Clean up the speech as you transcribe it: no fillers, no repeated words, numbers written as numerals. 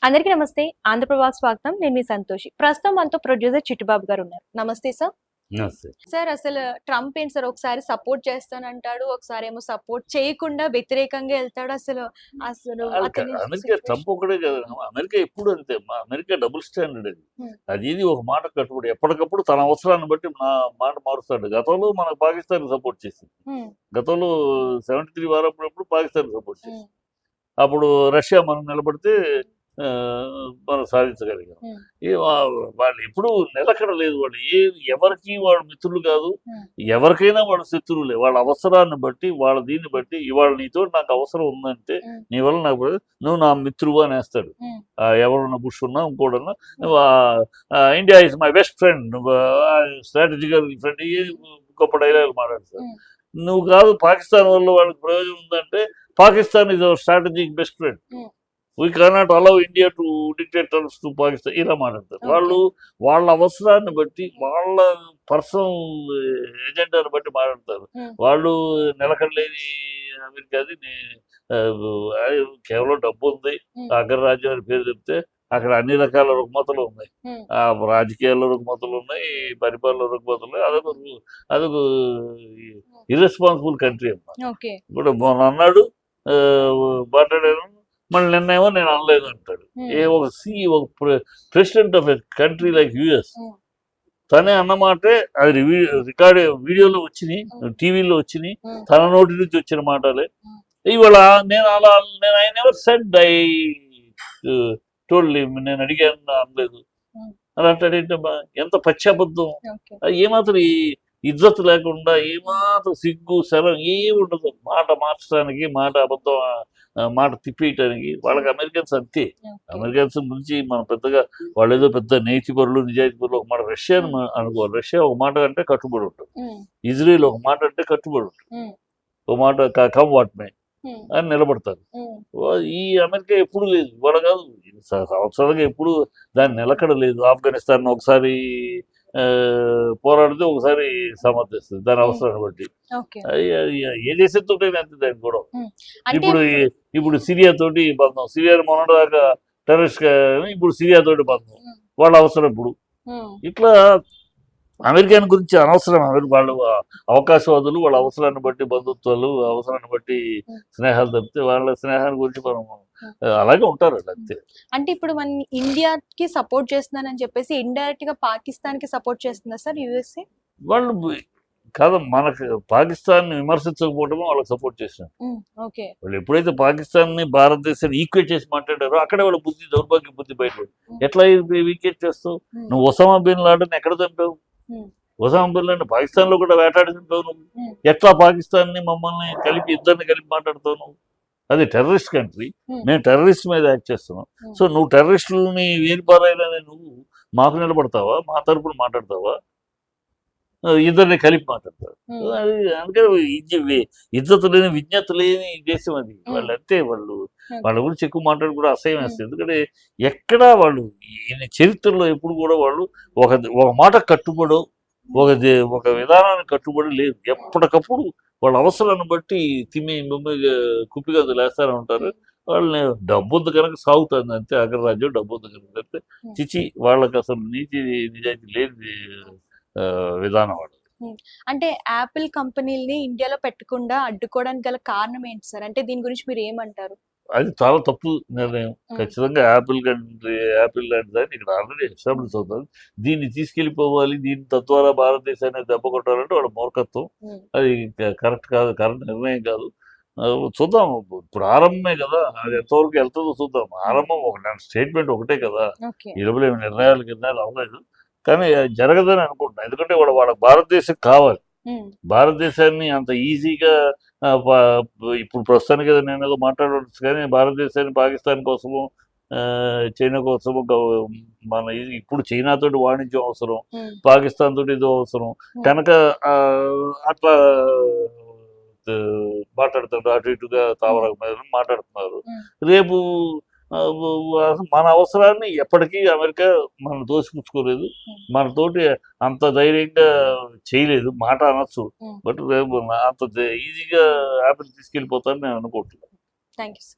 అందరికీ నమస్తే. ఆంధ్రప్రభకు స్వాగతం. నేను మీ సంతోషి. ప్రస్తుతం మనతో ప్రొడ్యూసర్ చిట్టుబాబు గారు ఉన్నారు. నమస్తే సార్. నమస్తే సార్, అసలు ట్రంప్ ఏంటి సార్, ఒకసారి సపోర్ట్ చేస్తానంటాడు, ఒకసారి ఏమో సపోర్ట్ చేయకుండా వ్యతిరేకంగా వెళ్తాడు. అసలు అసలు అమెరికా ట్రంప్ ఒకటే కదా, అమెరికా ఎప్పుడు అంతే. అమెరికా డబుల్ స్టాండర్డ్ అది. ఇది ఒక మాట కట్టుబడి ఎప్పటికప్పుడు తన అవసరాన్ని బట్టి నా మాట మారుస్తాడు. గతంలో మనకు పాకిస్తాన్ సపోర్ట్ చేసింది. గతంలో 73 వారప్పుడు పాకిస్తాన్ సపోర్ట్ చేసింది. అప్పుడు రష్యా మనం నిలబడితే మనం సాధించగలిగాం. వాళ్ళు ఎప్పుడు నిలకడ లేదు. వాళ్ళు ఎవరికి వాళ్ళు మిత్రులు కాదు, ఎవరికైనా వాళ్ళ శత్రువులే. వాళ్ళ అవసరాన్ని బట్టి, వాళ్ళ దీన్ని బట్టి, ఇవాళ నీతో నాకు అవసరం ఉందంటే నీ వల్ల నాకు నువ్వు నా మిత్రువు అనేస్తాడు. ఎవరన్నా బుష్ ఉన్నా ఇంకోడన్నా India is my best friend, strategical friend, గొప్ప డైలాగ్ మాట్లాడతాడు. నువ్వు కాదు, పాకిస్తాన్ వల్ల వాళ్ళకి ప్రయోజనం ఉందంటే Pakistan is our strategic best friend, we cannot allow India to dictate terms to Pakistan, ఇలా మాట్లాడతారు. వాళ్ళు వాళ్ళ అవసరాన్ని బట్టి, వాళ్ళ పర్సనల్ ఎజెండాని బట్టి మాట్లాడతారు. వాళ్ళు నిలకడలేని అమెరికాది కేవలం డబ్బు ఉంది, అగ్రరాజ్యం అని పేరు చెప్తే అక్కడ అన్ని రకాల రుగ్మతలు ఉన్నాయి. ఆ రాజకీయాల్లో రుగ్మతలు ఉన్నాయి, పరిపాలన రుగ్మతలు ఉన్నాయి. అదొక ఇర్రెస్పాన్సిబుల్ కంట్రీ అమ్మా. ఇప్పుడు మొన్న అన్నాడు మాట్లాడాను, మళ్ళీ నిన్నేమో నేను అనలేదు అంటాడు. ఒక president of a country like US తనే అన్నమాటే అది రికార్డ్ వీడియోలో వచ్చినాయి, టీవీలో వచ్చినాయి, తన నోటి నుంచి వచ్చిన మాటలే. ఇవాళ నేను I never said, I told him, నేను అడిగాను అనలేదు అని అంటాడేంటమ్మా. ఎంత పశ్చాబద్ధం! ఏమాత్రం ఇజ్జత్ లేకుండా, ఏమాత్రం సిగ్గు శరం ఏముండదు. మాట మార్చడానికి, మాట అబద్ధం, మాట తిప్పేయటానికి. వాళ్ళకి అమెరికన్స్ అంతే. అమెరికన్స్ గురించి మనం పెద్దగా వాళ్ళు ఏదో పెద్ద నీతి పరులు, నిజాయితీ పరులు ఒక మాట. రష్యాను అనుకోవాలి, రష్యా ఒక మాట అంటే కట్టుబడి ఉంటుంది. ఇజ్రాయిల్ ఒక మాట అంటే కట్టుబడి ఉంటుంది. ఒక మాట కమ్ వాట్ మే అని నిలబడతారు. ఈ అమెరికా ఎప్పుడు లేదు, ఇవాళ కాదు, సంవత్సరాలుగా ఎప్పుడు దాన్ని నిలకడ లేదు. ఆఫ్ఘనిస్తాన్ ఒకసారి పోరాడితే ఒకసారి సమర్థిస్తుంది దాని అవసరాన్ని బట్టి. ఏ దేశంతో అంతే దానికి కూడా. ఇప్పుడు సిరియా తోటి బంధం, సిరియా మొన్నటిదాకా టెర్రరిస్ట్, ఇప్పుడు సిరియా తోటి బంధం, వాళ్ళ అవసరం ఇప్పుడు. ఇట్లా అమెరికాని గురించి అనవసరం. వాళ్ళు అవకాశవాదులు, వాళ్ళ అవసరాన్ని బట్టి బంధుత్వాలు, అవసరాన్ని బట్టి స్నేహాలు తప్పితే వాళ్ళ స్నేహాన్ని గురించి మనం అలాగే ఉంటారు అంతే. అంటే ఇప్పుడు మన ఇండియాకి సపోర్ట్ చేస్తున్నానని చెప్పేసి ఇండైరెక్ట్ గా పాకిస్తాన్ కి సపోర్ట్ చేస్తుందా సార్ యుఎస్ఏ? వాళ్ళు కాదు, మనకు పాకిస్తాన్ విమర్శించకపోవడమే వాళ్ళకి సపోర్ట్ చేశారు. వాళ్ళు ఎప్పుడైతే పాకిస్తాన్ ని భారతదేశాన్ని ఈక్వేట్ చేసి మాట్లాడారో అక్కడే వాళ్ళ బుద్ధి, దౌర్భాగ్య బుద్ధి బయట. ఎట్లా ఈక్వేట్ చేస్తావు? నువ్వు ఒసామా బిన్ లాడెన్ ఎక్కడ చంపావు? ఒసామా బిన్ లాడెన్ పాకిస్తాన్ లో కూడా వేటాడి చంపావు నువ్వు. ఎట్లా పాకిస్తాన్ ని మమ్మల్ని కలిపి, ఇద్దరిని కలిపి మాట్లాడుతావు నువ్వు? అది టెర్రరిస్ట్ కంట్రీ, మేము టెర్రరిస్ట్ మీద యాక్ట్ చేస్తున్నాం. సో నువ్వు టెర్రరిస్టులని వేరుపారాయాలని నువ్వు మాకు నిలబడతావా? మా తరపున మాట్లాడతావా? ఇద్దరిని కలిపి మాట్లాడతారు. అది అందుకని ఇజ్జత్ లేని, విజ్ఞత లేని దేశం అది. వాళ్ళు అంతే. వాళ్ళ గురించి ఎక్కువ మాట్లాడి కూడా అసహ్యం వేస్తుంది. ఎందుకంటే ఎక్కడా వాళ్ళు చరిత్రలో ఎప్పుడు కూడా వాళ్ళు ఒక మాట కట్టుబడో, ఒక విధానాన్ని కట్టుబడి లేదు. ఎప్పటికప్పుడు వాళ్ళ అవసరాన్ని బట్టి కుప్పిగంతులు వేస్తూనే ఉంటారు. వాళ్ళని డబ్బు ఉంది కనుక సాగుతుంది అంతే. అగ్రరాజ్యం డబ్బు ఉంది కనుక అంతే. చిచి, వాళ్ళకి అసలు నీతి నిజాయితీ లేని విధానం వాళ్ళు. అంటే యాపిల్ కంపెనీని ఇండియాలో పెట్టకుండా అడ్డుకోవడానికి గల కారణం ఏంటి సార్? అంటే దీని గురించి మీరు ఏమంటారు? అది చాలా తప్పు నిర్ణయం. ఖచ్చితంగా యాపిల్ లాంటి దాన్ని ఇక్కడ ఆల్రెడీ ఎస్టాబ్లిష్ అవుతుంది. దీన్ని తీసుకెళ్ళిపోవాలి, దీని తద్వారా భారతదేశాన్ని దెబ్బ కొట్టాలంటే వాళ్ళ మూర్ఖత్వం. అది కరెక్ట్ కాదు, కరెక్ట్ నిర్ణయం కాదు. చూద్దాం, ఇప్పుడు ఆరంభమే కదా, అది ఎంతవరకు వెళ్తుందో చూద్దాం. ఆరంభం ఒక స్టేట్మెంట్ ఒకటే కదా, ఇరవై నిర్ణయాలు అవ్వలేదు. కానీ జరగదని అనుకుంటున్నాను. ఎందుకంటే వాళ్ళ భారతదేశం కావాలి. భారతదేశాన్ని అంత ఈజీగా ఇప్పుడు ప్రస్తుతానికి నేను ఏదో మాట్లాడవచ్చు, కానీ భారతదేశాన్ని పాకిస్తాన్ కోసము, చైనా కోసము, మన ఇప్పుడు చైనాతోటి వాణిజ్యం అవసరం, పాకిస్తాన్ తోటి ఏదో అవసరం కనుక అట్లా మాట్లాడుతాడు. అటు ఇటుగా తావరకు మీద మాట్లాడుతున్నారు. రేపు మన అవసరాన్ని ఎప్పటికీ అమెరికా మనం దోసిపుచ్చుకోలేదు, మనతోటి అంత ధైర్యంగా చేయలేదు. మాట అనొచ్చు, Mm. బట్ అంత ఈజీగా యాపిల్ తీసుకెళ్ళిపోతారని నేను అనుకుంటున్నాను. Thank you.